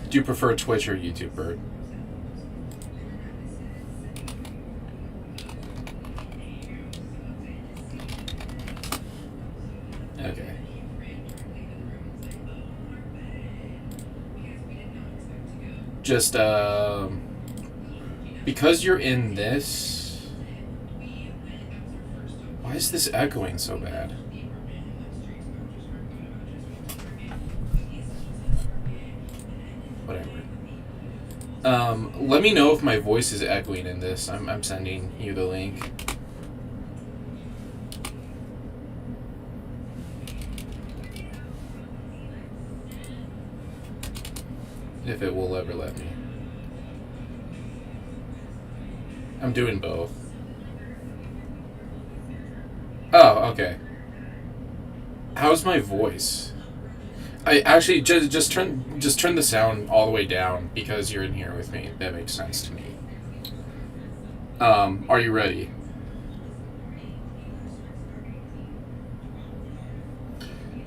Do you prefer Twitch or YouTube, Bird? Okay. Just, because you're in this... Why is this echoing so bad? Whatever. Let me know if my voice is echoing in this. I'm sending you the link. If it will ever let me. I'm doing both. Oh, okay. How's my voice? I actually just turn the sound all the way down because you're in here with me. That makes sense to me. Are you ready?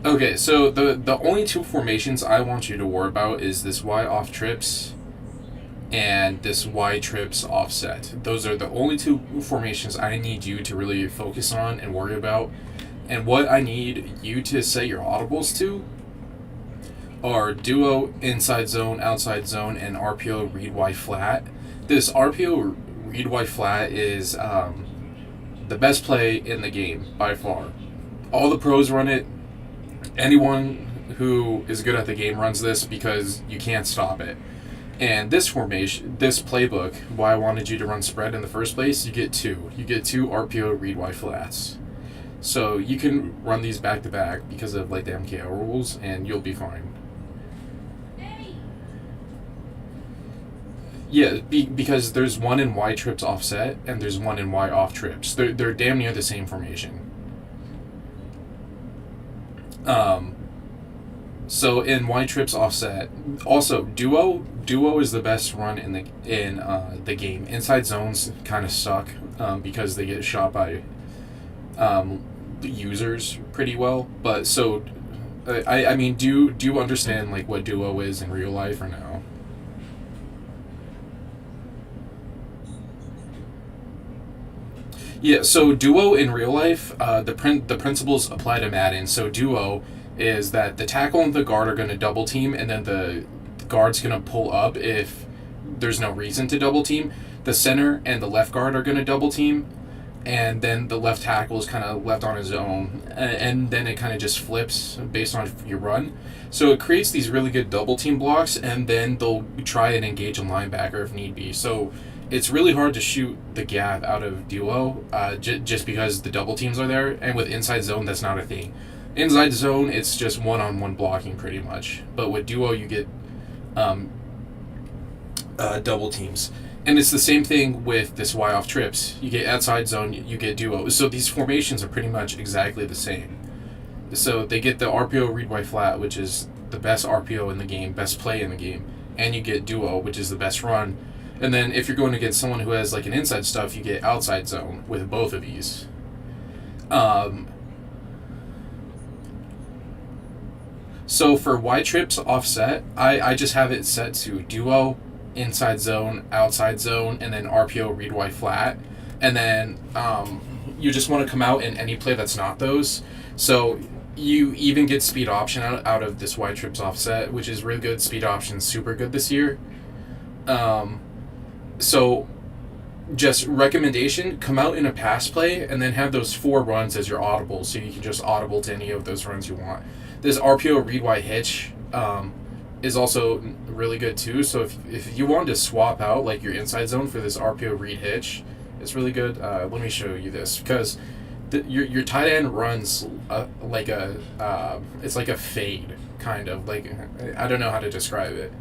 Okay, so the only two formations I want you to worry about is this Y off trips and this Y trips offset. Those are the only two formations I need you to really focus on and worry about. And what I need you to set your audibles to are duo, inside zone, outside zone, and RPO read Y flat. This RPO read Y flat is the best play in the game by far. All the pros run it. Anyone who is good at the game runs this because you can't stop it. And this formation, this playbook, why I wanted you to run spread in the first place, you get two. You get two RPO read Y flats. So you can run these back to back because of like the MKO rules, and you'll be fine. Yeah, because there's one in Y trips offset and there's one in Y off trips. They're damn near the same formation. So in Y trips offset, also duo is the best run in the game. Inside zones kind of suck because they get shot by users pretty well. But so I mean, do you understand like what duo is in real life or no? Yeah, so duo in real life, the principles apply to Madden. So duo is that the tackle and the guard are going to double team, and then the guard's going to pull up if there's no reason to double team. The center and the left guard are going to double team, and then the left tackle is kind of left on his own, and then it kind of just flips based on your run. So it creates these really good double team blocks, and then they'll try and engage a linebacker if need be. So it's really hard to shoot the gap out of duo just because the double teams are there, and with inside zone, that's not a thing. Inside zone, it's just one-on-one blocking pretty much, but with duo, you get double teams. And it's the same thing with this Y off trips. You get outside zone, you get duo. So these formations are pretty much exactly the same. So they get the RPO read Y flat, which is the best RPO in the game, best play in the game, and you get duo, which is the best run. And then if you're going against someone who has like an inside stuff, you get outside zone with both of these. So for Y trips offset, I just have it set to duo, inside zone, outside zone, and then RPO read Y flat. And then you just want to come out in any play that's not those. So you even get speed option out of this Y trips offset, which is really good. Speed option's super good this year. So just recommendation, come out in a pass play and then have those 4 runs as your audible, so you can just audible to any of those runs you want. This RPO read Y hitch is also really good too. So if you wanted to swap out like your inside zone for this RPO read hitch, it's really good. Let me show you this, because your tight end runs like it's like a fade kind of, like, I don't know how to describe it,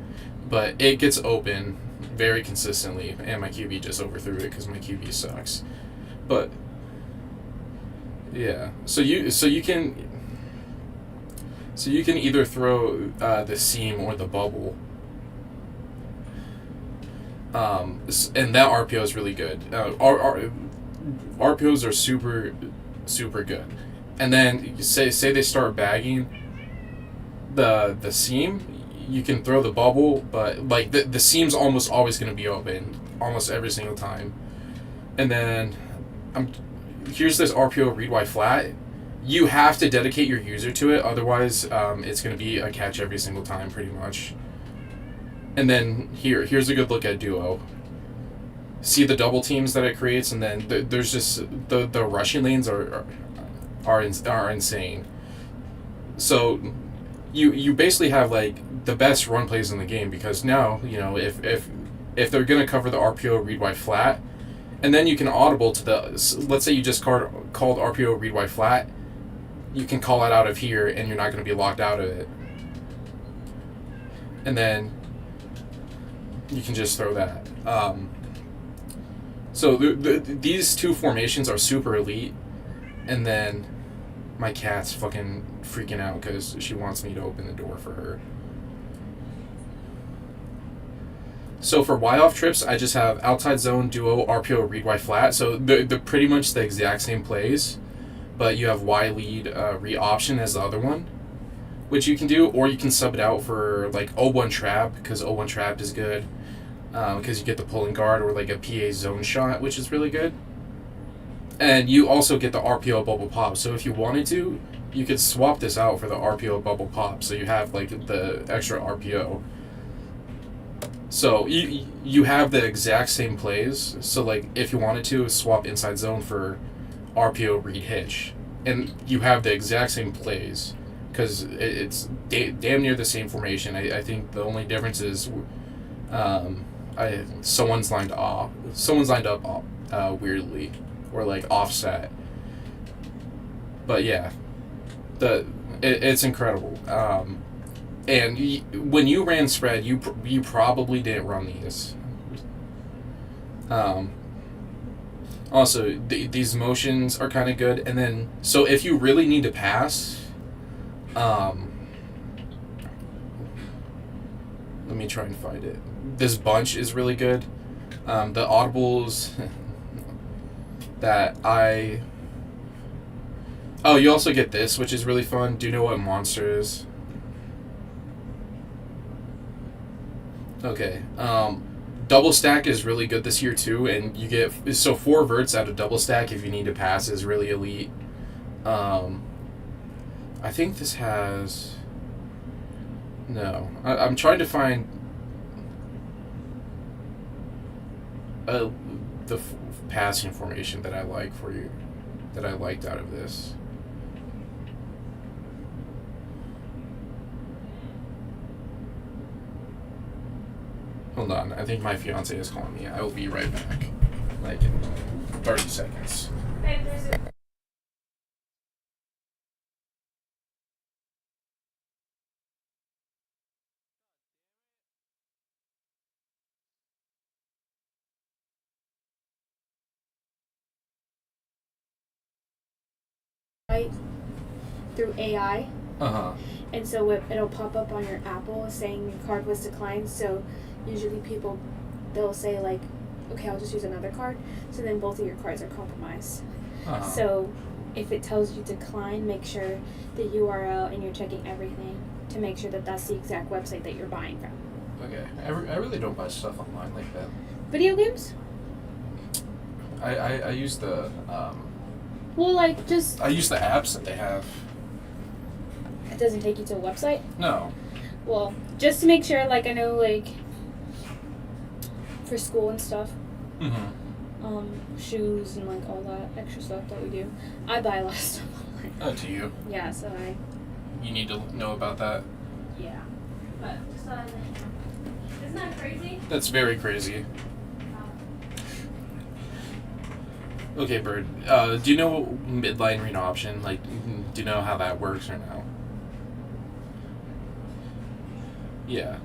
but it gets open very consistently, and my QB just overthrew it because my QB sucks. But yeah, so you can either throw the seam or the bubble, and that RPO is really good. RPOs are super good, and then say they start bagging the seam, you can throw the bubble, but like the seam's almost always going to be open, almost every single time. And then here's this RPO read Y flat. You have to dedicate your user to it, otherwise it's going to be a catch every single time, pretty much. And then here's a good look at duo. See the double teams that it creates, and then there's just the rushing lanes are insane. So you basically have like the best run plays in the game, because now if they're gonna cover the RPO read Y flat, and then you can audible to the, let's say you just called RPO read Y flat, you can call it out of here and you're not gonna be locked out of it, and then you can just throw that. So these two formations are super elite, and then my cat's fucking freaking out because she wants me to open the door for her. So for Y off trips, I just have outside zone, duo, RPO, read Y flat. So they're pretty much the exact same plays, but you have Y lead re option as the other one, which you can do, or you can sub it out for like O1 trap, because O1 trap is good, because you get the pulling guard, or like a PA zone shot, which is really good. And you also get the RPO bubble pop. So if you wanted to, you could swap this out for the RPO bubble pop, so you have like the extra RPO. So you have the exact same plays. So like if you wanted to, swap inside zone for RPO read hitch, and you have the exact same plays, because it's damn near the same formation. I think the only difference is someone's lined up weirdly, or like offset. But yeah, it's incredible. And when you ran spread, you probably didn't run these. Also, these motions are kind of good. And then, so if you really need to pass, let me try and find it. This bunch is really good. The audibles that oh, you also get this, which is really fun. Do you know what monster is? Okay. Double stack is really good this year too, and you get 4 verts out of double stack if you need to pass is really elite. I think this has I'm trying to find the passing formation that I like for you, that I liked out of this. Hold on, I think my fiance is calling me. I will be right back, like in 30 seconds. Through AI. Uh-huh. And so it'll pop up on your Apple saying your card was declined. So usually they'll say like, okay, I'll just use another card. So then both of your cards are compromised. Uh-huh. So if it tells you decline, make sure the URL, and you're checking everything to make sure that that's the exact website that you're buying from. Okay. I really don't buy stuff online like that. Video games? I use the Well, like just... I use the apps that they have. It doesn't take you to a website? No. Well, just to make sure, like, I know, like, for school and stuff, shoes and, like, all that extra stuff that we do, I buy a lot of stuff online. Oh, do you? Yeah, so You need to know about that? Yeah. But, just thought isn't that crazy? That's very crazy. Okay, Bird. Do you know midline read option? Like, do you know how that works or no? Yeah.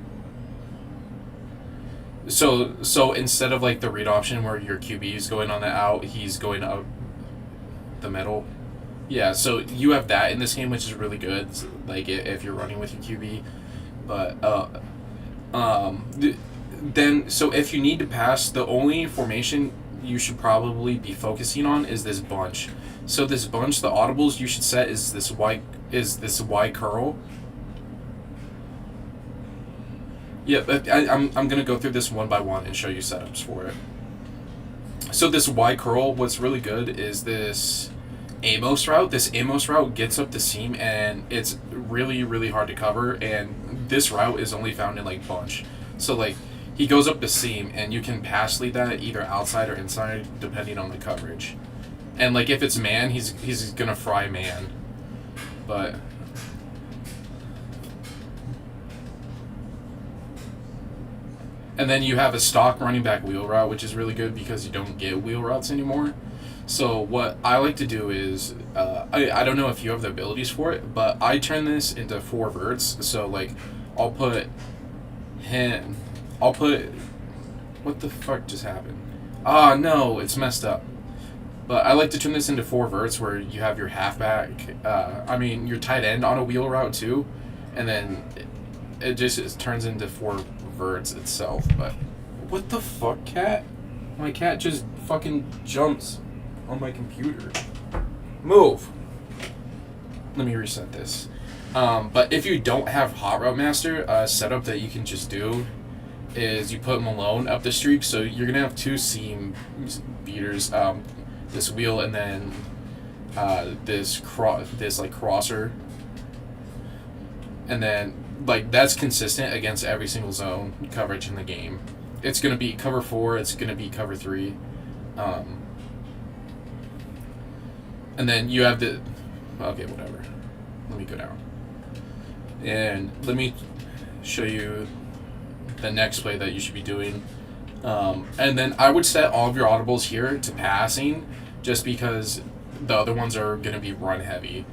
So instead of like the read option where your QB is going on the out, he's going up the middle. Yeah. So you have that in this game, which is really good. Like if you're running with your QB, but then so if you need to pass, the only formation you should probably be focusing on is this bunch. So this bunch, the audibles you should set is this Y curl. Yeah, but I'm gonna go through this one by one and show you setups for it. So this Y curl, what's really good is this Amos route. This Amos route gets up the seam and it's really, really hard to cover, and this route is only found in like bunch. So like he goes up the seam and you can pass lead that either outside or inside depending on the coverage. And like if it's man, he's gonna fry man. But and then you have a stock running back wheel route, which is really good because you don't get wheel routes anymore. So what I like to do is, I don't know if you have the abilities for it, but I turn this into 4 verts. So like, I'll put him, what the fuck just happened? Ah, no, it's messed up. But I like to turn this into 4 verts where you have your halfback, your tight end on a wheel route too, and then it turns into 4 verts itself. But what the fuck, cat? My cat just fucking jumps on my computer. Move. Let me reset this. But if you don't have Hot Route Master, a setup that you can just do is you put Malone up the streak. So you're gonna have 2 seam beaters, this wheel and then this crosser, and then like that's consistent against every single zone coverage in the game. It's gonna be cover 4. It's gonna be cover 3. And then you have the... Okay, whatever. Let me go down. And let me show you the next play that you should be doing. And then I would set all of your audibles here to passing, just because the other ones are going to be run heavy,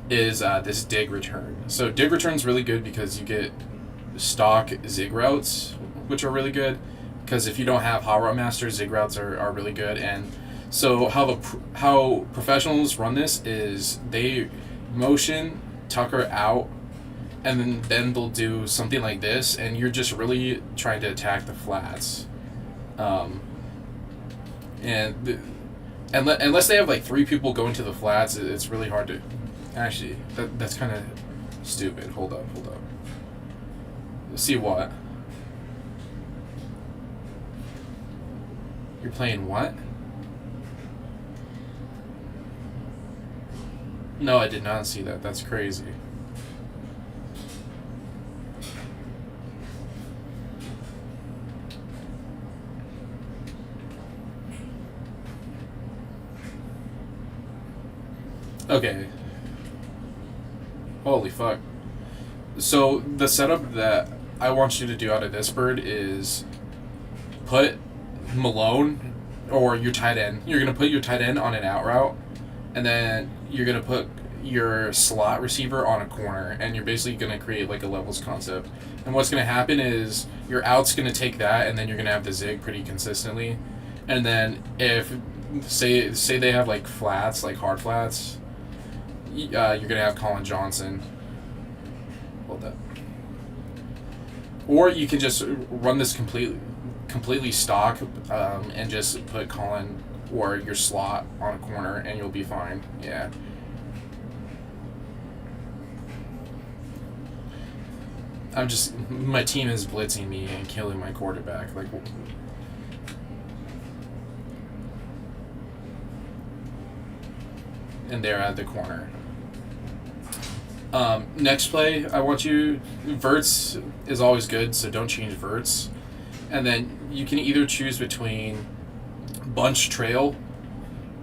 is this dig return. So dig return is really good because you get stock zig routes, which are really good. Because if you don't have Hot Route Master, zig routes are really good. And so how professionals run this is they motion Tucker out, and then they'll do something like this, and you're just really trying to attack the flats. Unless they have like 3 people going to the flats, it's really hard to... Actually, that's kind of stupid. Hold up. See what? You're playing what? No, I did not see that. That's crazy. Okay. Holy fuck. So the setup that I want you to do out of this bird is put Malone or your tight end. You're going to put your tight end on an out route, and then you're going to put your slot receiver on a corner, and you're basically going to create like a levels concept. And what's going to happen is your out's going to take that, and then you're going to have the zig pretty consistently. And then if, say they have like flats, like hard flats, you're going to have Colin Johnson. Hold up. Or you can just run this completely stock, and just put Colin or your slot on a corner, and you'll be fine. Yeah. My team is blitzing me and killing my quarterback. Like, and they're at the corner. Next play, I want you... Verts is always good, so don't change verts. And then you can either choose between bunch trail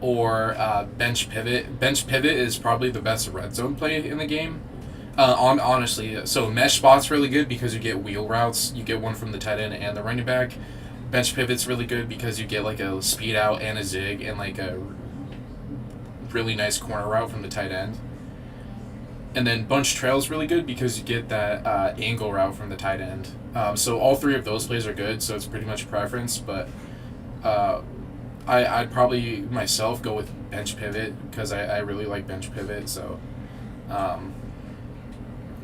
or bench pivot. Bench pivot is probably the best red zone play in the game. Honestly, so mesh spot's really good because you get wheel routes. You get one from the tight end and the running back. Bench pivot's really good because you get like a speed out and a zig and like a really nice corner route from the tight end. And then bunch trail's really good because you get that angle route from the tight end. So all 3 of those plays are good, so it's pretty much preference, but I'd probably myself go with bench pivot because I really like bench pivot. So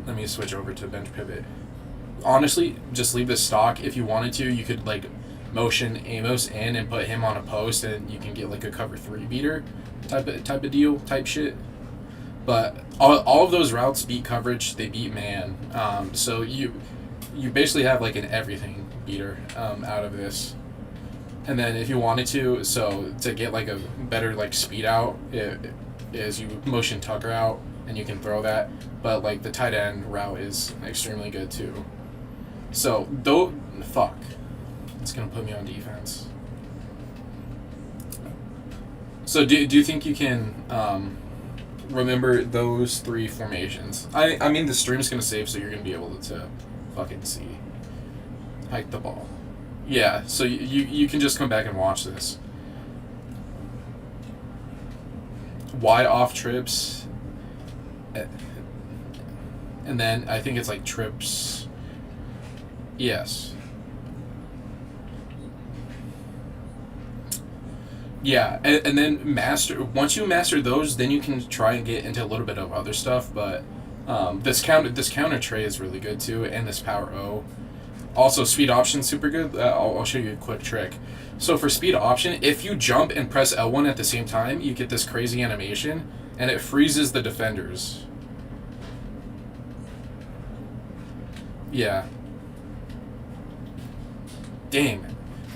let me switch over to bench pivot. Honestly, just leave this stock. If you wanted to, you could like motion Amos in and put him on a post, and you can get like a cover 3 beater type of deal, type shit. But all of those routes beat coverage, they beat man. So you basically have like an everything beater out of this. And then if you wanted to, so to get like a better like speed out, is you motion Tucker out and you can throw that. But like the tight end route is extremely good too. So though, fuck, it's gonna put me on defense. So do you think you can remember those three formations? I mean the stream's gonna save, so you're gonna be able to fucking see. Hike the ball. Yeah, so you can just come back and watch this. Y off trips. And then I think it's like trips. Yes. Yeah, and then once you master those, then you can try and get into a little bit of other stuff, but this counter tray is really good too, and this power O. Also, speed option super good. I'll show you a quick trick. So for speed option, if you jump and press L1 at the same time, you get this crazy animation, and it freezes the defenders. Yeah. Dang.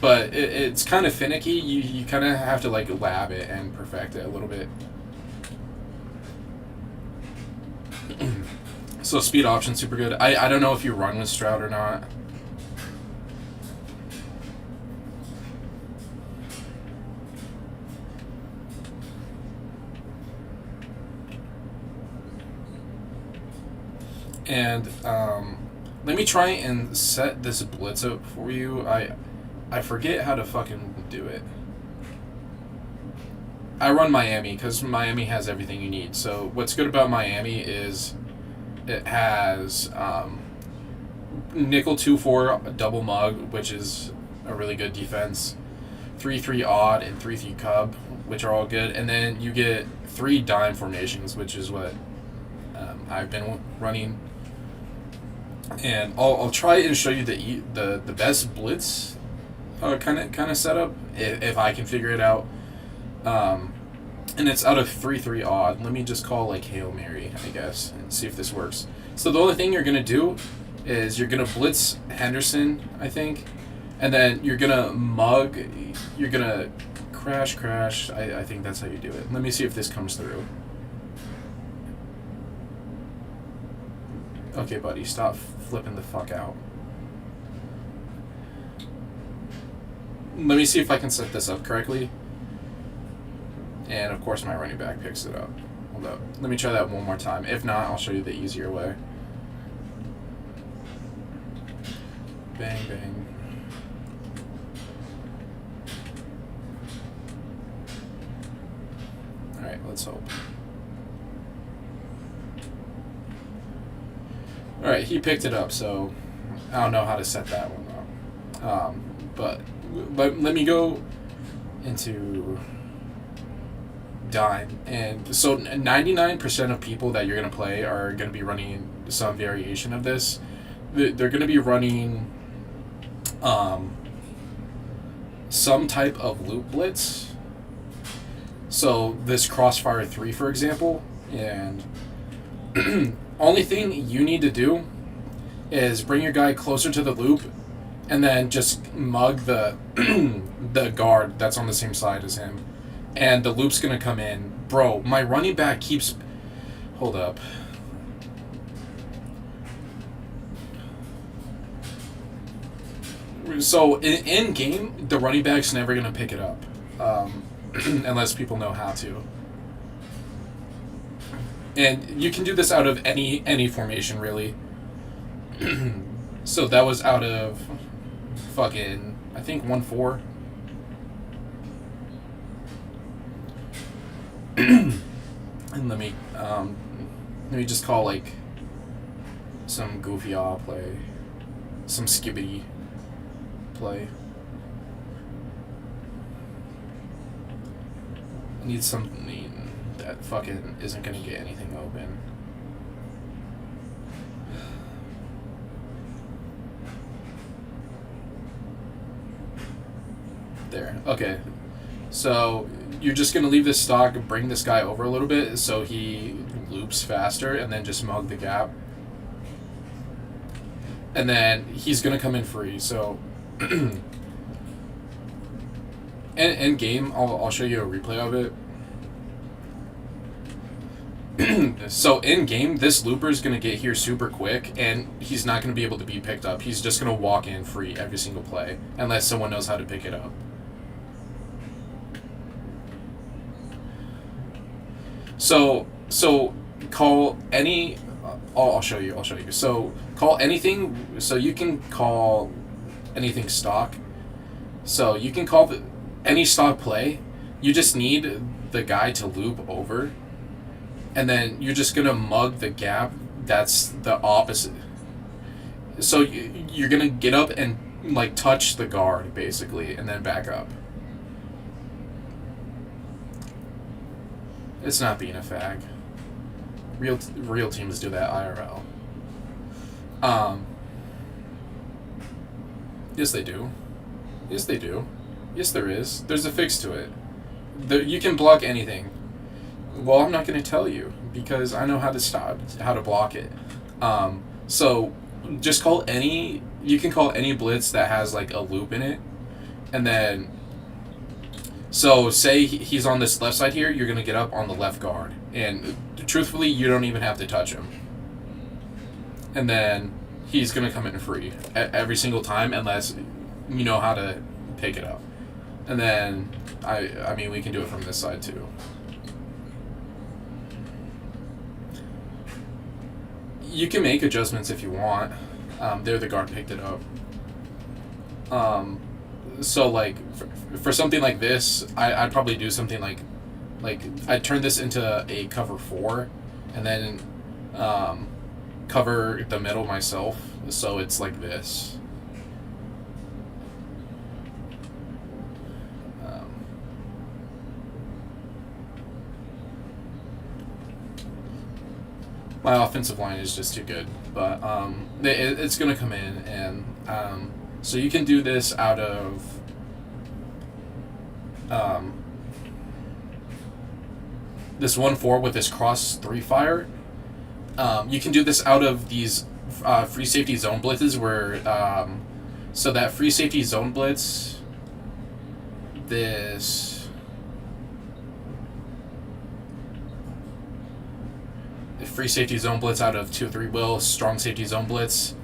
But it's kind of finicky. You kind of have to like lab it and perfect it a little bit. So speed option super good. I don't know if you run with Stroud or not. And let me try and set this blitz up for you. I forget how to fucking do it. I run Miami because Miami has everything you need. So what's good about Miami is it has nickel 2-4 double mug, which is a really good defense. 3-3 odd and 3-3 cub, which are all good. And then you get 3 dime formations, which is what I've been running. And I'll try and show you the best blitz kind of setup if I can figure it out. And it's out of 3-3 odd. Let me just call like Hail Mary, I guess, and see if this works. So the only thing you're gonna do is you're gonna blitz Henderson, I think, and then you're gonna mug. You're gonna crash. I think that's how you do it. Let me see if this comes through. Okay, buddy, stop flipping the fuck out. Let me see if I can set this up correctly. And of course my running back picks it up. Hold up. Let me try that one more time. If not, I'll show you the easier way. Bang, bang. Alright, let's hope. Alright, he picked it up, so I don't know how to set that one up. But let me go into dime. And so 99% of people that you're going to play are going to be running some variation of this. They're going to be running some type of loop blitz. So this Crossfire 3, for example, and only thing you need to do is bring your guy closer to the loop and then just mug the the guard that's on the same side as him. And the loop's going to come in. Bro, my running back keeps... Hold up. So, in game, the running back's never going to pick it up. Unless people know how to. And you can do this out of any formation, really. So that was out of fucking, I think, 1-4. And let me just call like some goofy aw play, some skibbity play. I need something that fucking isn't gonna get anything open. There. Okay. So you're just going to leave this stock, bring this guy over a little bit so he loops faster, and then just mug the gap. and then he's gonna come in free. So, in game, I'll show you a replay of it. So in game, this looper is gonna get here super quick, and he's not gonna be able to be picked up. He's just gonna walk in free every single play, unless someone knows how to pick it up. So call any. I'll show you. So call anything. So you can call anything stock. So you can call any stock play. You just need the guy to loop over. And then you're just going to mug the gap that's the opposite. So you're going to get up and like touch the guard basically and then back up. It's not being a fag. Real teams do that IRL. Yes they do. Yes they do. Yes there is. There's a fix to it. You can block anything. Well, I'm not going to tell you because I know how to block it. So just call any. You can call any blitz that has like a loop in it, and then. So say he's on this left side here. You're going to get up on the left guard, and truthfully, you don't even have to touch him. And then he's going to come in free every single time unless you know how to pick it up. And then I mean we can do it from this side too. You can make adjustments if you want. There the guard picked it up. So like for something like this, I'd probably do something like I'd turn this into a cover 4, and then cover the middle myself. So it's like this. My offensive line is just too good, but it's going to come in, and so you can do this out of this 1-4 with this cross 3 fire. You can do this out of these free safety zone blitzes where so that free safety zone blitz, this. Free safety zone blitz out of 2-3 will, strong safety zone blitz,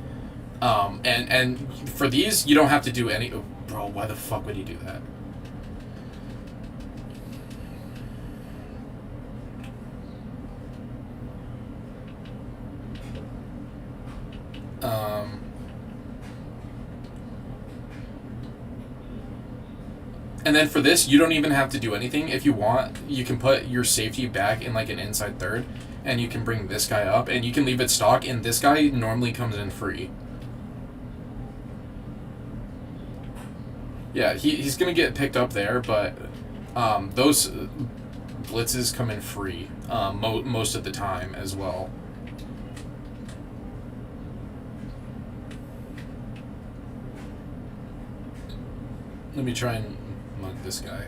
and for these you don't have to do any. Oh, bro, why the fuck would he do that? And then for this, you don't even have to do anything. If you want, you can put your safety back in like an inside third, and you can bring this guy up, and you can leave it stock, and this guy normally comes in free. Yeah, he's going to get picked up there, but those blitzes come in free most of the time as well. Let me try and mug this guy.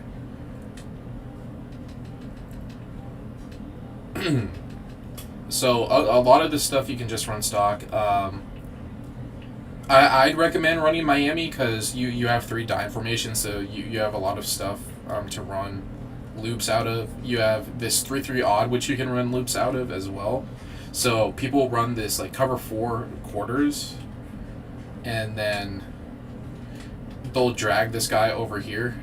So a lot of this stuff you can just run stock. I'd recommend running Miami because you have 3 dime formations, so you have a lot of stuff to run loops out of. You have this 3-3 odd, which you can run loops out of as well. So people run this like cover 4 quarters, and then they'll drag this guy over here,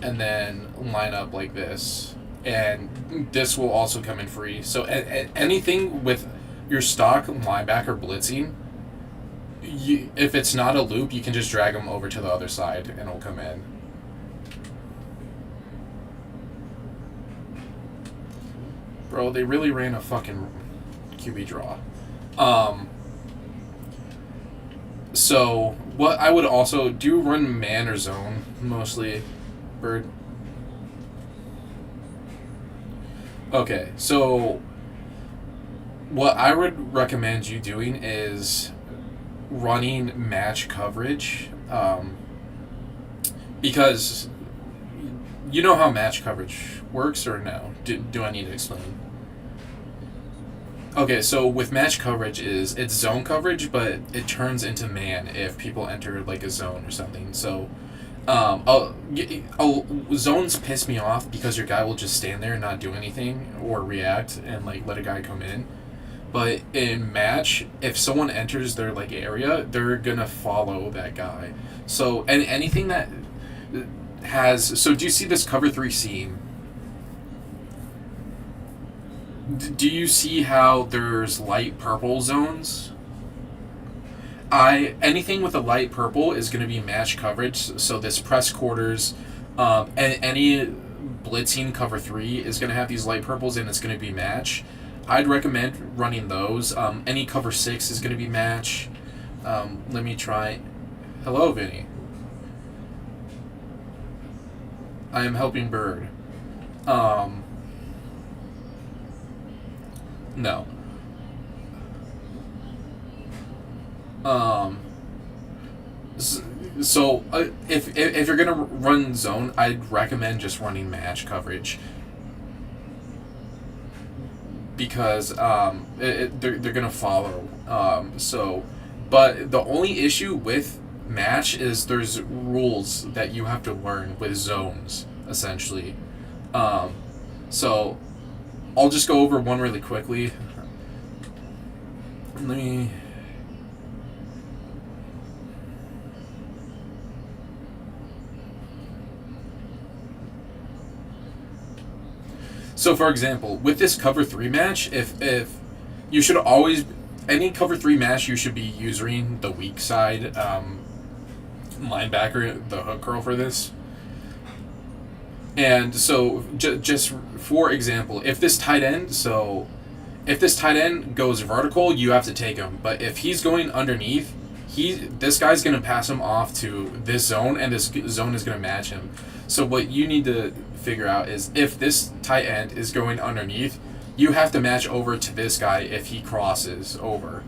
and then line up like this. And this will also come in free. So anything with your stock linebacker blitzing, if it's not a loop, you can just drag them over to the other side and it'll come in. Bro, they really ran a fucking QB draw. So what I would also do, run man or zone mostly, Bird. Okay, so what I would recommend you doing is running match coverage, because you know how match coverage works, or no? Do I need to explain? Okay, so with match coverage is it's zone coverage, but it turns into man if people enter like a zone or something. So, zones piss me off because your guy will just stand there and not do anything or react and like let a guy come in. But in match, if someone enters their like area, they're gonna follow that guy. So and anything that has do you see this cover 3 scene? Do you see how there's light purple zones? Anything with a light purple is going to be match coverage. So this press quarters, and any blitzing cover 3 is going to have these light purples, and it's going to be match. I'd recommend running those. Any cover 6 is going to be match. Let me try. Hello, Vinny. I am helping Bird. No. So if you're gonna run zone, I'd recommend just running match coverage because they're gonna follow. But the only issue with match is there's rules that you have to learn with zones essentially. So I'll just go over one really quickly. Let me. So, for example, with this cover 3 match, if you should always any cover 3 match, you should be using the weak side linebacker, the hook curl for this. And so, just for example, if this tight end goes vertical, you have to take him. But if he's going underneath, this guy's going to pass him off to this zone, and this zone is going to match him. So what you need to figure out is if this tight end is going underneath, you have to match over to this guy if he crosses over,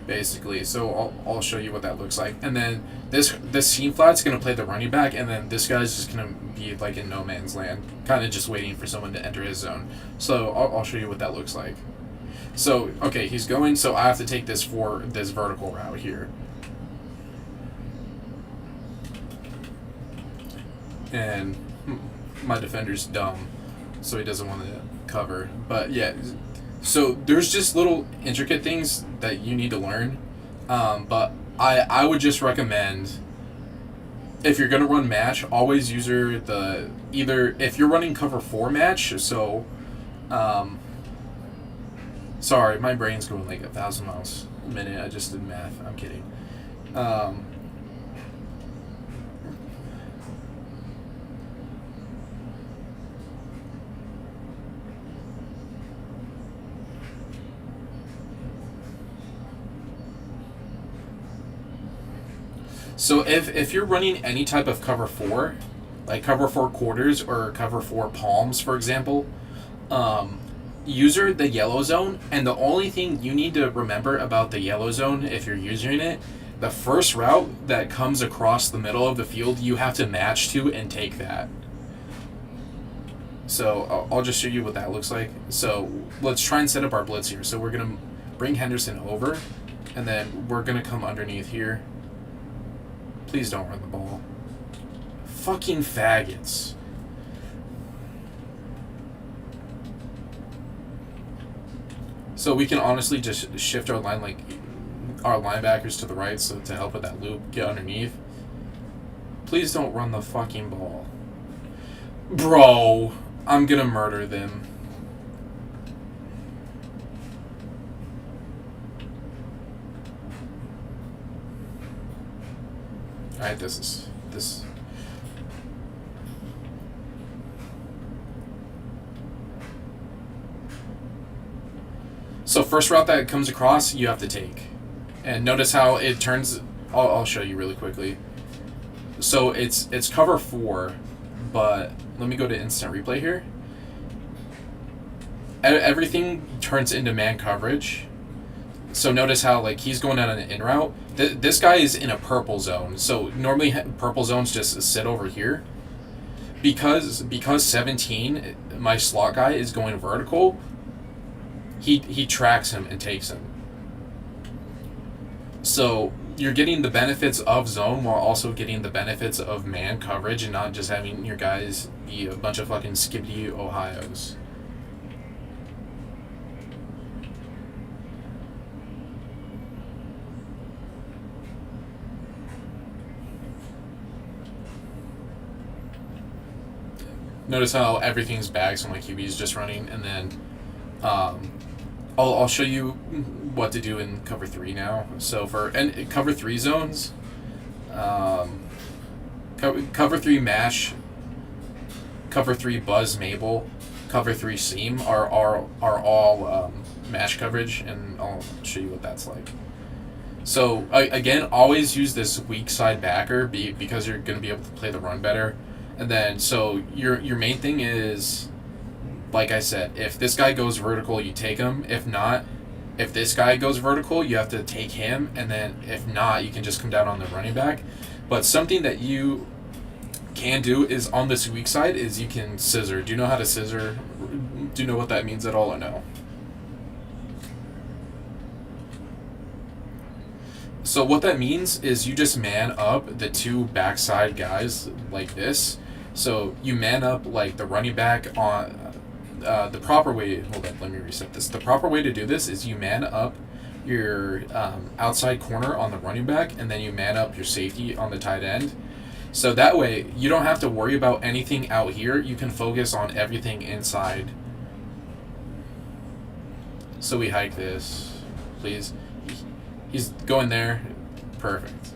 basically. So I'll show you what that looks like. And then this seam flat's going to play the running back, and then this guy's just going to be like in no man's land, kind of just waiting for someone to enter his zone. So I'll show you what that looks like. So, okay, he's going, so I have to take this for this vertical route here. And my defender's dumb, so he doesn't want to cover. But yeah, so there's just little intricate things that you need to learn. But I would just recommend, if you're going to run match, always use either if you're running cover 4 match, so sorry, my brain's going like 1,000 miles a minute. I just did math. I'm kidding. So if you're running any type of cover 4, like cover 4 quarters or cover 4 palms, for example, user the yellow zone, and the only thing you need to remember about the yellow zone if you're using it, the first route that comes across the middle of the field, you have to match to and take that. So I'll just show you what that looks like. So let's try and set up our blitz here. So we're going to bring Henderson over, and then we're going to come underneath here. Please don't run the ball. Fucking faggots. So we can honestly just shift our line, like our linebackers to the right, so to help with that loop, get underneath. Please don't run the fucking ball. Bro, I'm gonna murder them. Alright, this. So first route that comes across, you have to take. And notice how it turns. I'll show you really quickly. So it's cover 4, but let me go to instant replay here. Everything turns into man coverage. So notice how like he's going out on an in route. This guy is in a purple zone. So normally purple zones just sit over here. Because 17, my slot guy is going vertical. he tracks him and takes him. So you're getting the benefits of zone while also getting the benefits of man coverage and not just having your guys be a bunch of fucking skibbity Ohios. Notice how everything's bagged, so my QB is just running, and then I'll show you what to do in cover 3 now. So for cover 3 zones, cover 3 mash, cover 3 buzz Mabel, cover 3 seam are all mash coverage, and I'll show you what that's like. So again, always use this weak side backer because you're going to be able to play the run better. And then, so your main thing is, like I said, if this guy goes vertical, you take him. If not, if this guy goes vertical, you have to take him. And then if not, you can just come down on the running back. But something that you can do is on this weak side is you can scissor. Do you know how to scissor? Do you know what that means at all or no? So what that means is you just man up the 2 backside guys like this. So you man up like the running back on the proper way. Hold on, let me reset this. The proper way to do this is you man up your outside corner on the running back, and then you man up your safety on the tight end. So that way you don't have to worry about anything out here. You can focus on everything inside. So we hike this, please. He's going there. Perfect.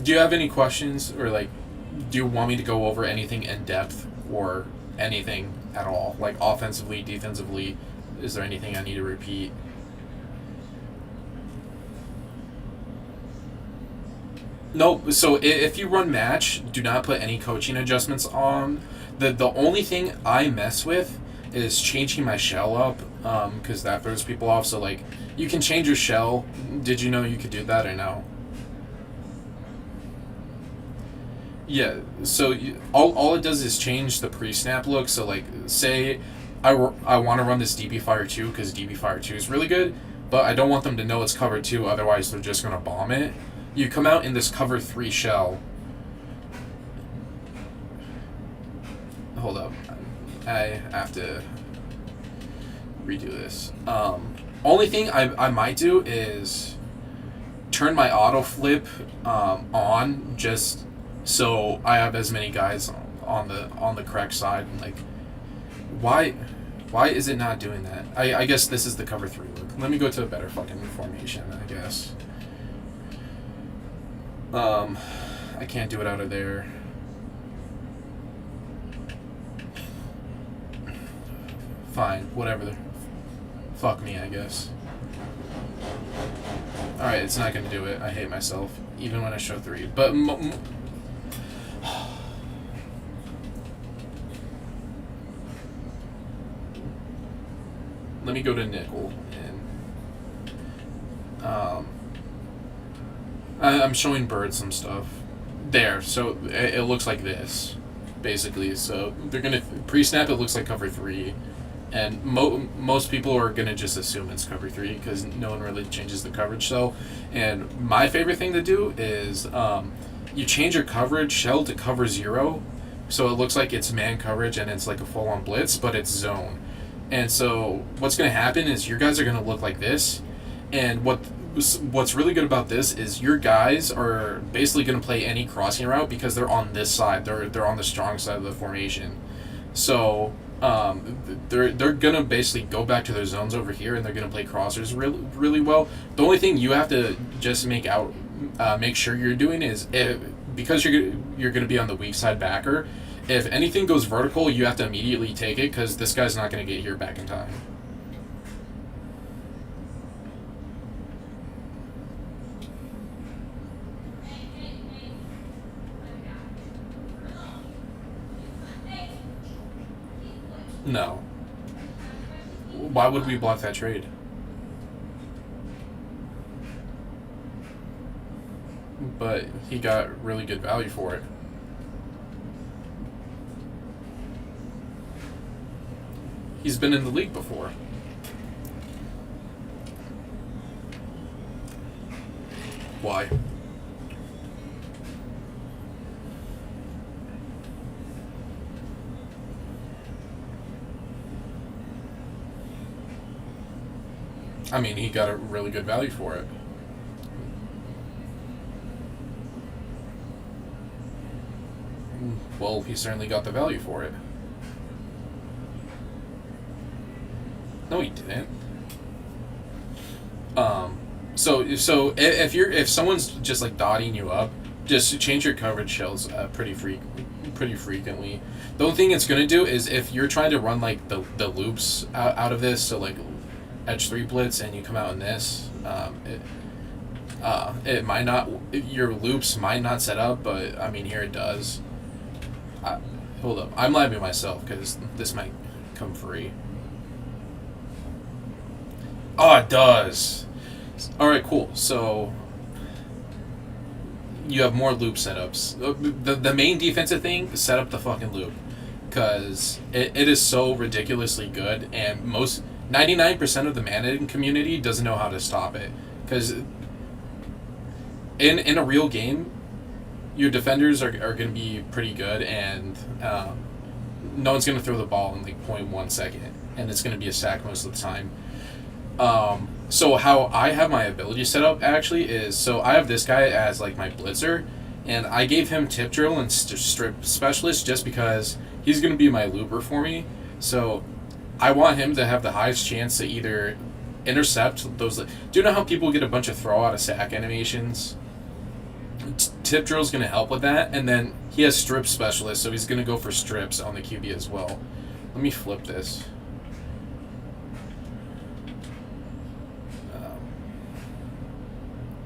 Do you have any questions, or like, do you want me to go over anything in depth or anything at all? Like offensively, defensively, is there anything I need to repeat? No, so if you run match, do not put any coaching adjustments on. The only thing I mess with is changing my shell up, because that throws people off. So like, you can change your shell. Did you know you could do that or no? Yeah, so all it does is change the pre-snap look. So like, say I want to run this DB Fire 2 because DB Fire 2 is really good, but I don't want them to know it's cover 2, otherwise they're just going to bomb it. You come out in this cover 3 shell. Hold up. I have to redo this. Only thing I might do is turn my auto flip on, just so I have as many guys on the correct side. Like, why is it not doing that? I guess this is the cover 3 look. Let me go to a better fucking formation, I guess. I can't do it out of there. Fine, whatever. Fuck me, I guess. Alright, it's not gonna do it. I hate myself, even when I show 3. But let me go to nickel, and I'm showing Bird some stuff. There, so it looks like this, basically. So they're gonna pre-snap. It looks like cover 3. And most people are going to just assume it's cover 3 because no one really changes the coverage. So, and my favorite thing to do is you change your coverage shell to cover 0. So it looks like it's man coverage and it's like a full-on blitz, but it's zone. And so what's going to happen is your guys are going to look like this. And what's really good about this is your guys are basically going to play any crossing route because they're on this side. They're on the strong side of the formation. So they're gonna basically go back to their zones over here, and they're gonna play crossers really well. The only thing you have to just make sure you're doing is because you're gonna be on the weak side backer. If anything goes vertical, you have to immediately take it because this guy's not gonna get here back in time. No. Why would we block that trade? But he got really good value for it. He's been in the league before. Why? I mean, he got a really good value for it. Well, he certainly got the value for it. No, he didn't. So if someone's just like dotting you up, just change your coverage shells pretty frequently. The only thing it's gonna do is if you're trying to run like the loops out of this, so like edge 3 blitz, and you come out in this, it might not, your loops might not set up, but I mean here it does. Hold up, I'm labbing myself because this might come free. Oh, it does. All right, cool. So you have more loop setups. The main defensive thing, set up the fucking loop, because it is so ridiculously good, and 99% of the managing community doesn't know how to stop it. Because in a real game, your defenders are going to be pretty good, and no one's going to throw the ball in like 0.1 second, and it's going to be a sack most of the time. So how I have my ability set up actually is, so I have this guy as like my blitzer, and I gave him tip drill and strip specialist just because he's going to be my looper for me. So I want him to have the highest chance to either intercept those. Do you know how people get a bunch of throw out of sack animations? Tip drill is going to help with that, and then he has strip specialist, so he's going to go for strips on the QB as well. Let me flip this.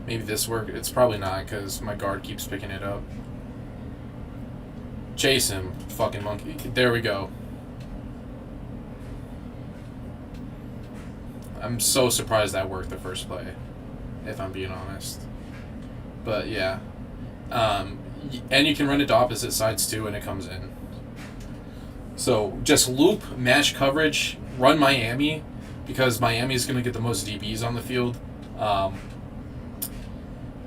Maybe this worked. It's probably not because my guard keeps picking it up. Chase him, fucking monkey. There we go. I'm so surprised that worked the first play, if I'm being honest. But yeah. And you can run it to opposite sides too, and it comes in. So just loop, match coverage, run Miami, because Miami is going to get the most DBs on the field.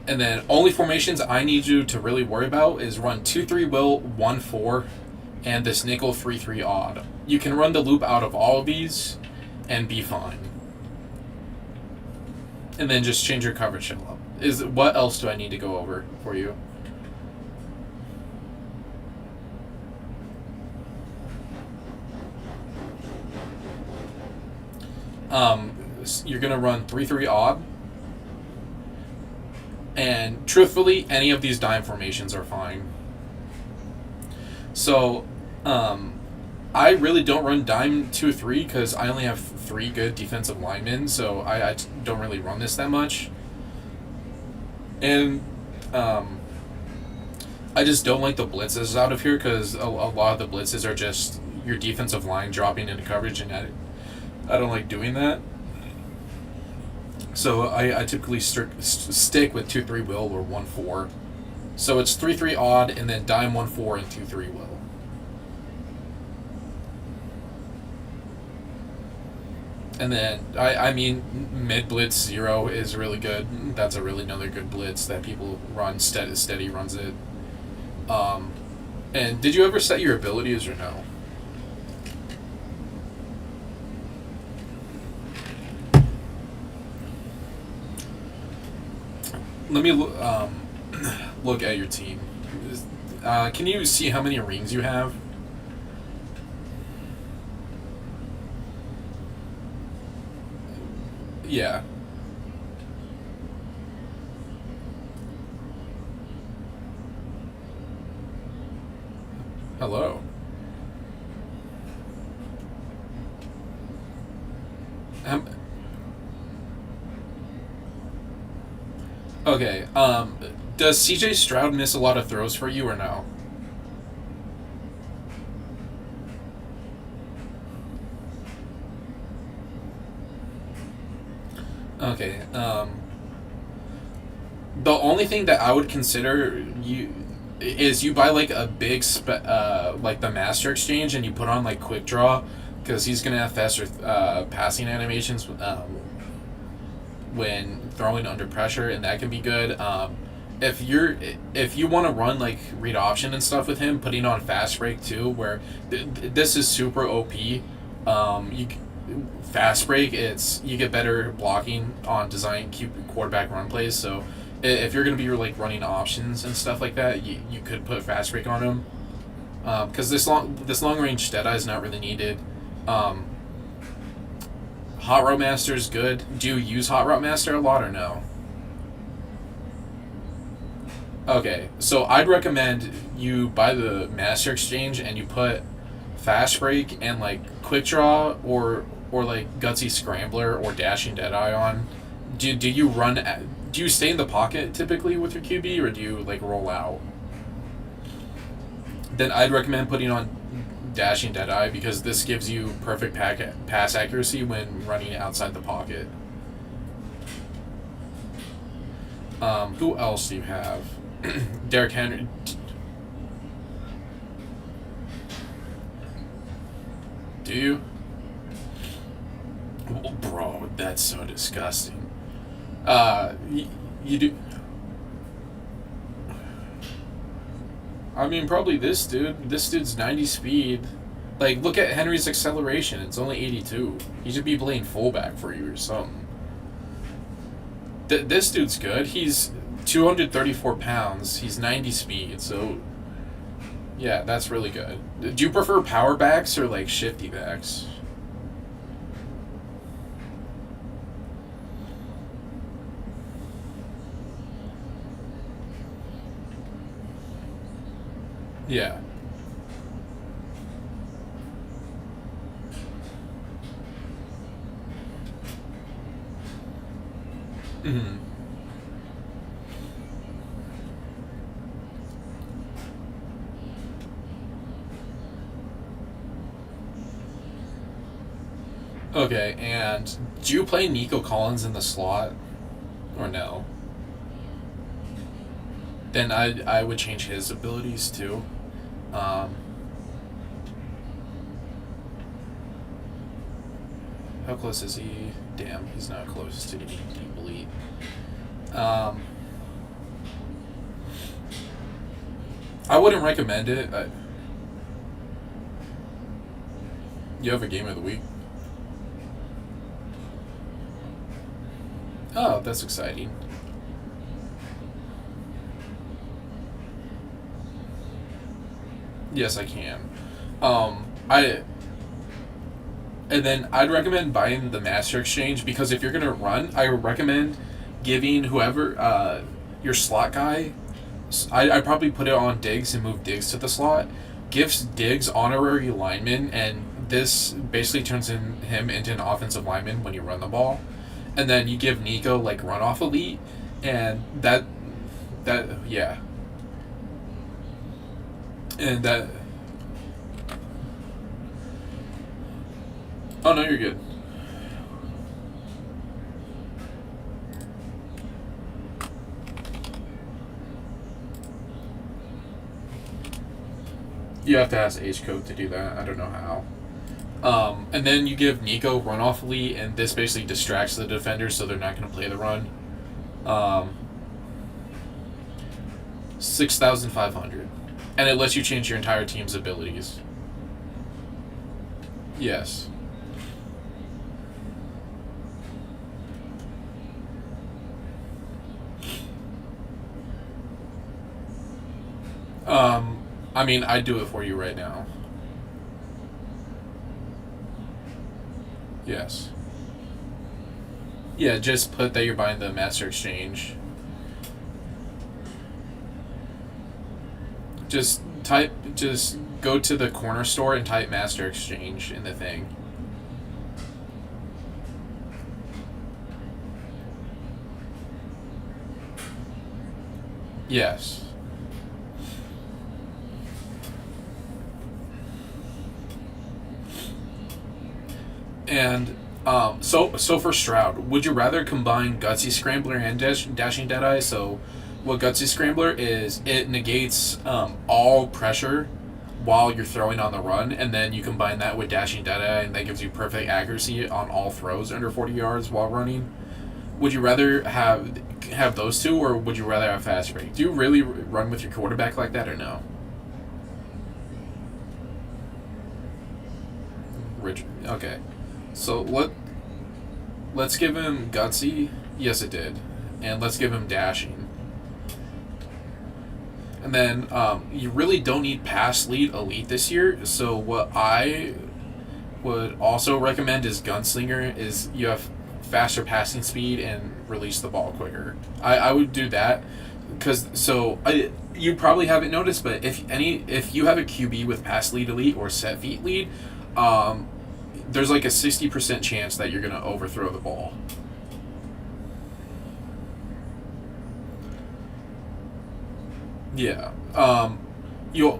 And then only formations I need you to really worry about is run 2-3 will, 1-4, and this nickel 3-3 odd. You can run the loop out of all of these and be fine. And then just change your coverage shell up. What else do I need to go over for you? You're going to run 3-3 odd. And truthfully, any of these dime formations are fine. So, I really don't run dime 2-3 because I only have 3 good defensive linemen, so I don't really run this that much. And I just don't like the blitzes out of here because a lot of the blitzes are just your defensive line dropping into coverage, and I don't like doing that. So I typically stick with 2-3 will or 1-4. So it's 3-3 odd, and then dime 1-4 and 2-3 will. And then I mean mid blitz 0 is really good. That's a really another good blitz that people run. Steady runs it. And did you ever set your abilities or no? Let me look at your team. Can you see how many rings you have? Yeah. Hello. Okay, does CJ Stroud miss a lot of throws for you or no? Okay, the only thing that I would consider you buy like a big like the Master Exchange, and you put on like Quick Draw, because he's gonna have faster passing animations when throwing under pressure, and that can be good. If you want to run like read option and stuff with him, putting on fast break too, where this is super OP. You fast break, you get better blocking on design quarterback run plays. So if you're gonna be like running options and stuff like that, you could put fast break on him. Because this long range Deadeye is not really needed. Hot Route Master is good. Do you use Hot Route Master a lot or no? Okay, so I'd recommend you buy the Master Exchange and you put Fast Break and like Quick Draw or like Gutsy Scrambler or Dashing Deadeye on. Do you run? Do you stay in the pocket typically with your QB, or do you like roll out? Then I'd recommend putting on Dashing Deadeye, because this gives you perfect pass accuracy when running outside the pocket. Who else do you have? Derrick Henry. Do you? Oh, bro, that's so disgusting. You do. I mean, probably this dude. This dude's 90 speed. Like, look at Henry's acceleration. It's only 82. He should be playing fullback for you or something. This dude's good. He's 234 pounds. He's 90 speed. So, yeah, that's really good. Do you prefer power backs or, like, shifty backs? Yeah. Mm-hmm. Okay, and do you play Nico Collins in the slot? Or no? Then I would change his abilities too. How close is he? Damn, he's not close to getting deep elite. I wouldn't recommend it. You have a game of the week? Oh, that's exciting. Yes, I can. And then I'd recommend buying the Master Exchange, because if you're gonna run, I would recommend giving whoever your slot guy. I probably put it on Diggs and move Diggs to the slot. Gives Diggs honorary lineman, and this basically turns him into an offensive lineman when you run the ball. And then you give Nico like run off elite, and that yeah. And that. Oh no, you're good. You have to ask H code to do that. I don't know how. And then you give Nico run off elite, and this basically distracts the defenders, so they're not going to play the run. 6,500, and it lets you change your entire team's abilities. Yes. I mean, I'd do it for you right now. Yes. Yeah, just put that you're buying the Master Exchange. Just go to the corner store and type Master Exchange in the thing. Yes. And so for Stroud, would you rather combine Gutsy Scrambler and Dashing Deadeye? So what Gutsy Scrambler is, it negates all pressure while you're throwing on the run, and then you combine that with dashing data, and that gives you perfect accuracy on all throws under 40 yards while running. Would you rather have those two, or would you rather have fast break? Do you really run with your quarterback like that, or no? Rich. Okay. So let's give him gutsy. Yes, it did, and let's give him dashing. And then you really don't need pass lead elite this year. So what I would also recommend is gunslinger. Is you have faster passing speed and release the ball quicker. I would do that because you probably haven't noticed, but if you have a QB with pass lead elite or set feet lead, there's like a 60% chance that you're gonna overthrow the ball. Yeah. You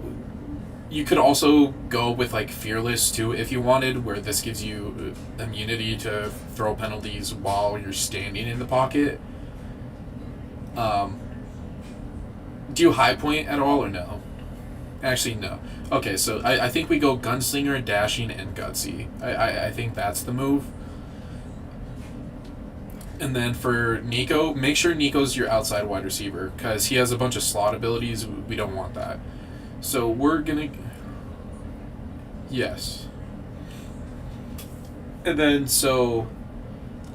you could also go with like fearless too if you wanted, where this gives you immunity to throw penalties while you're standing in the pocket. Um, do you high point at all or no? Actually, no. Okay, so I think we go gunslinger, dashing, and gutsy. I think that's the move. And then for Nico, make sure Nico's your outside wide receiver because he has a bunch of slot abilities. We don't want that. So we're gonna. Yes. And then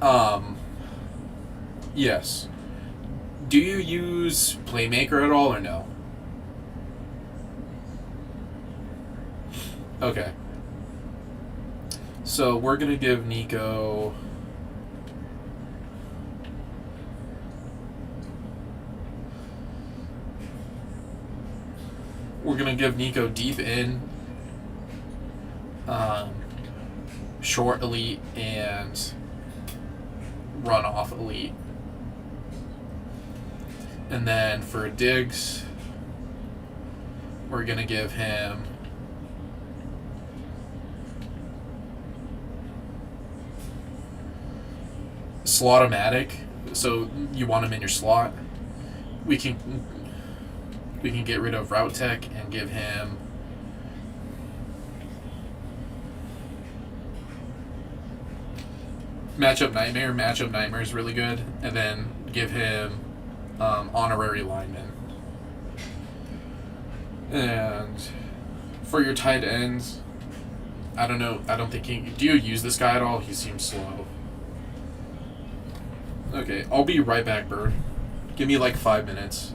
um, yes. Do you use playmaker at all or no? Okay. So we're gonna give Nico. We're gonna give Nico deep in, um, short elite, and run off elite. And then for Diggs, we're gonna give him Slotomatic. So you want him in your slot. We can we can get rid of Route Tech and give him Matchup Nightmare. Matchup Nightmare is really good. And then give him Honorary Lineman. And for your tight ends, I don't know. I don't think do you use this guy at all? He seems slow. Okay, I'll be right back, Bird. Give me like 5 minutes.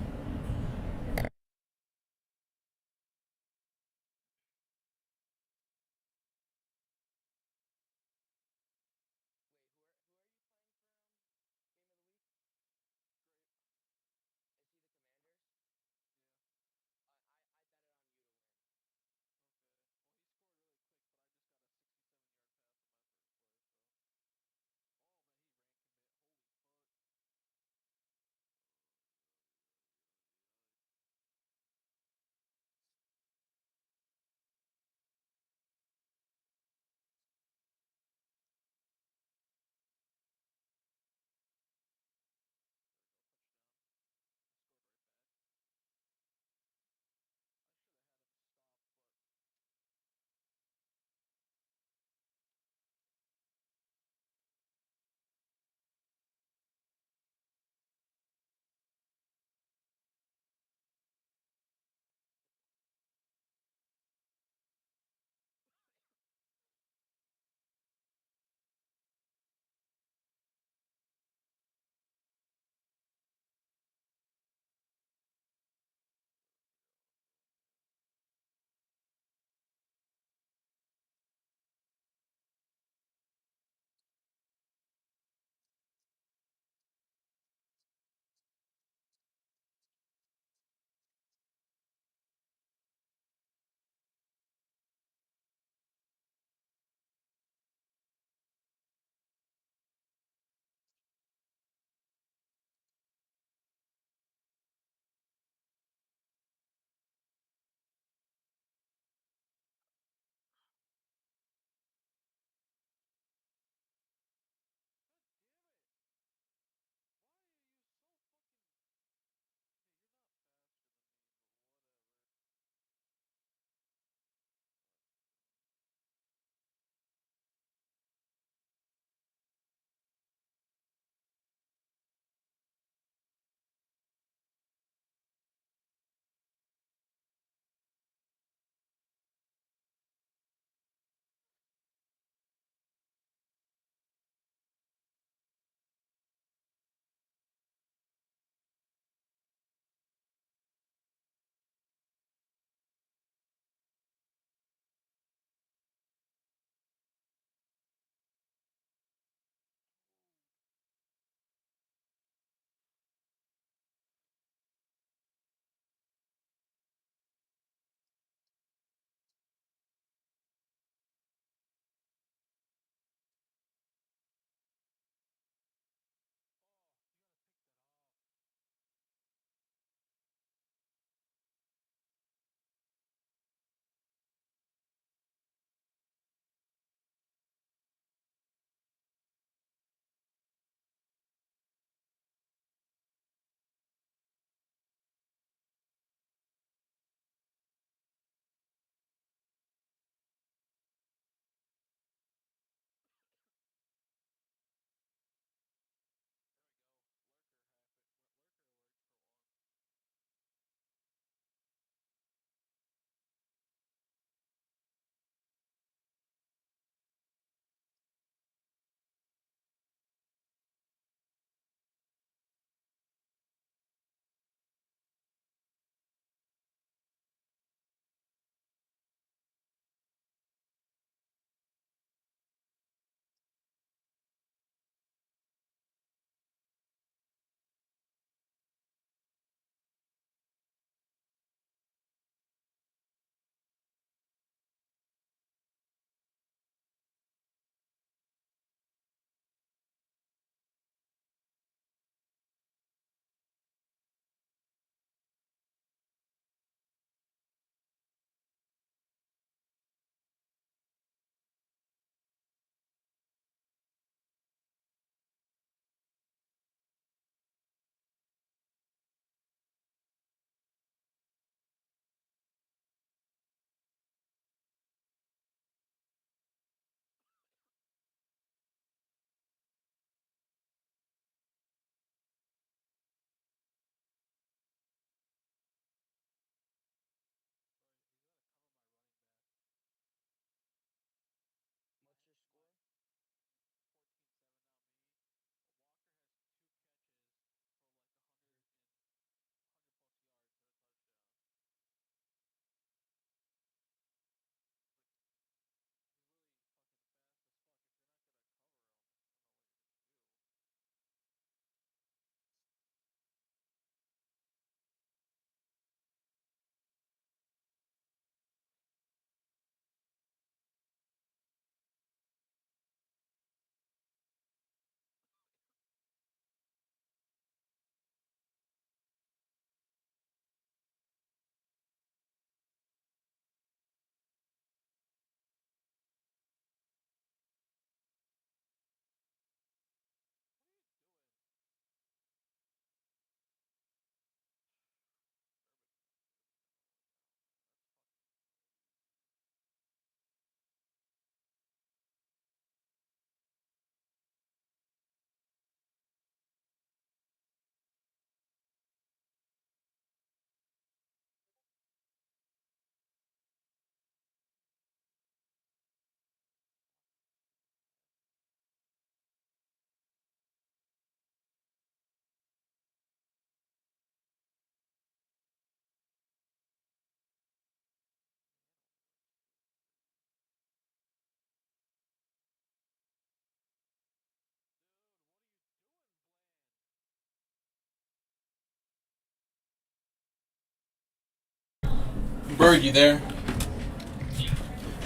Bird, you there?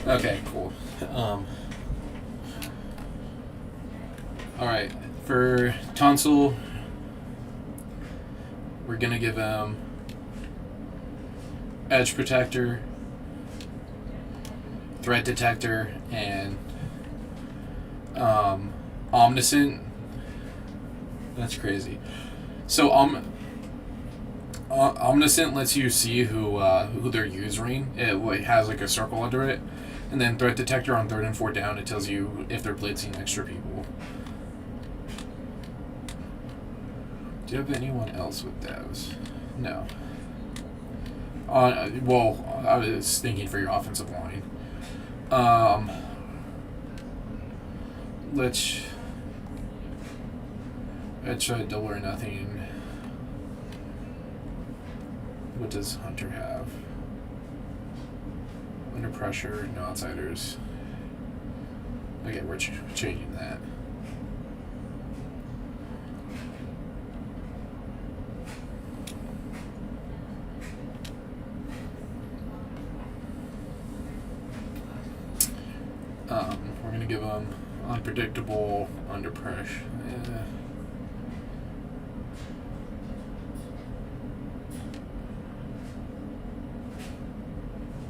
Okay, cool. Alright, for tonsil, we're gonna give him edge protector, threat detector, and omniscient. That's crazy. So omniscient lets you see who they're using. It has like a circle under it, and then threat detector on 3rd and 4th down. It tells you if they're blitzing extra people. Do you have anyone else with those? No. Well, I was thinking for your offensive line. Let's try double or nothing. What does Hunter have? Under pressure, no outsiders. Okay, we're changing that. We're gonna give them unpredictable under pressure. Yeah.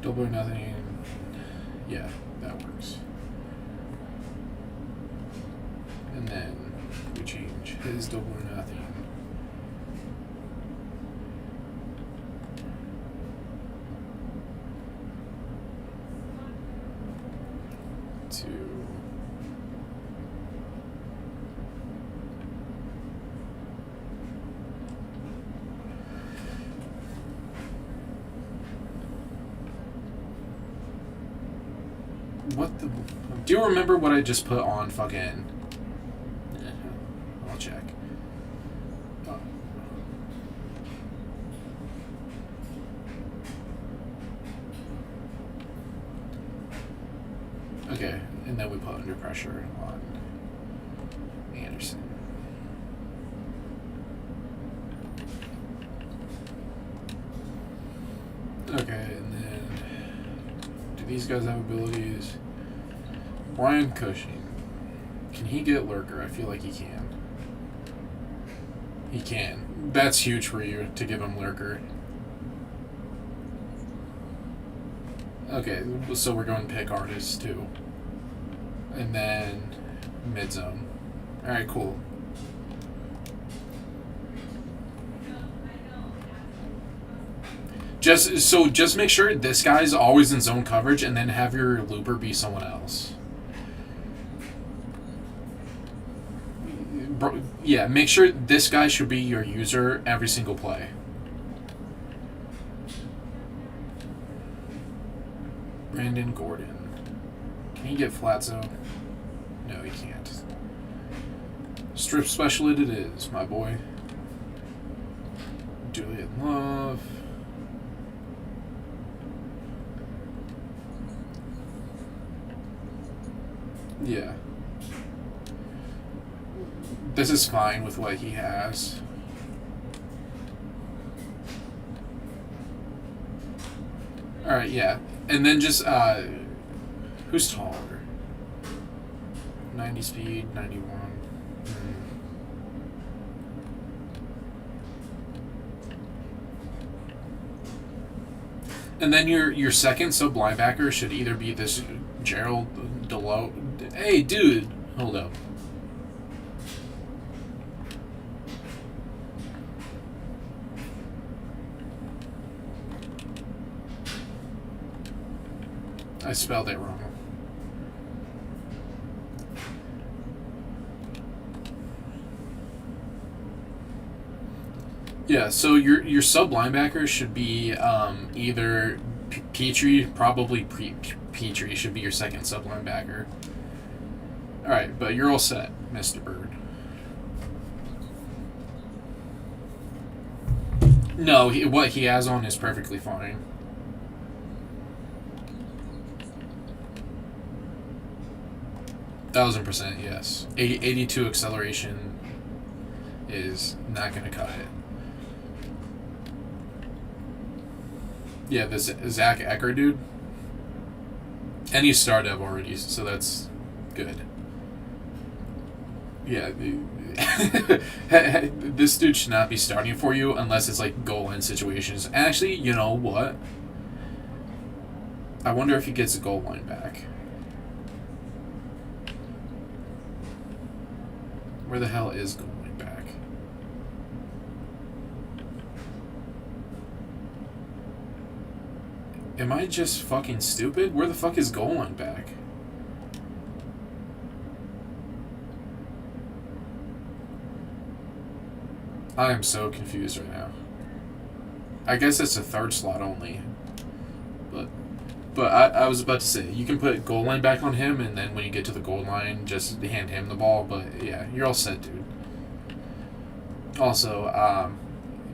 Double or nothing. Yeah, that works. And then we change his double or nothing to what the? Do you remember what I just put on fucking? I'll check. Okay, and then we put under pressure on Anderson. Okay, and then do these guys have abilities? Brian Cushing. Can he get Lurker? I feel like he can. He can. That's huge for you to give him Lurker. Okay, so we're going pick artists too. And then mid zone. Alright, cool. Just make sure this guy's always in zone coverage, and then have your looper be someone else. Yeah, make sure this guy should be your user every single play. Brandon Gordon. Can he get flat zone? No, he can't. Strip specialist it is, my boy. Julian Love. Yeah. This is fine with what he has. Alright, yeah. And then just, who's taller? 90 speed, 91. And then your second sub linebacker should either be this Gerald Delo. Hey, dude, hold up. I spelled it wrong. Yeah, so your sub linebacker should be either Petrie, probably Petrie should be your second sub linebacker. All right, but you're all set, Mr. Bird. No, what he has on is perfectly fine. %, yes. 82 acceleration is not going to cut it. Yeah, this Zach Ecker dude. And he's star dev already, so that's good. Yeah, this dude should not be starting for you unless it's like goal line situations. Actually, you know what? I wonder if he gets a goal line back. Where the hell is goal line back? Am I just fucking stupid? Where the fuck is goal line back? I am so confused right now. I guess it's a third slot only. But I was about to say, you can put goal line back on him, and then when you get to the goal line, just hand him the ball. But yeah, you're all set, dude. Also,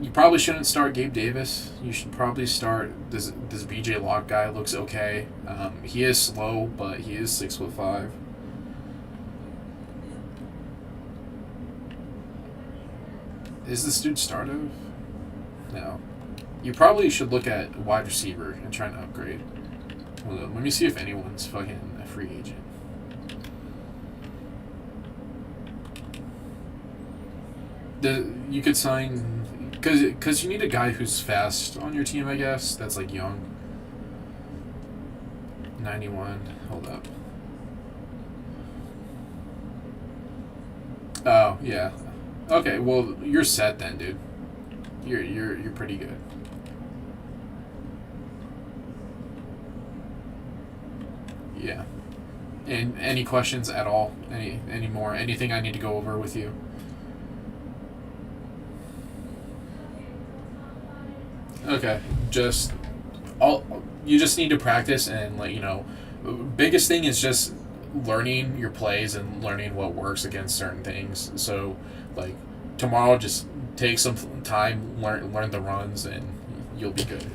you probably shouldn't start Gabe Davis. You should probably start this VJ Locke guy. Looks okay. He is slow, but he is 6'5". Is this dude startive? No. You probably should look at wide receiver and try to upgrade. Hold on, let me see if anyone's fucking a free agent. You could sign... Because you need a guy who's fast on your team, I guess. That's like young. 91. Hold up. Oh, yeah. Okay, well, you're set then, dude. You're pretty good. Yeah. And any questions at all? Any more? Anything I need to go over with you? Okay. You just need to practice and biggest thing is just learning your plays and learning what works against certain things. So tomorrow just take some time, learn the runs, and you'll be good.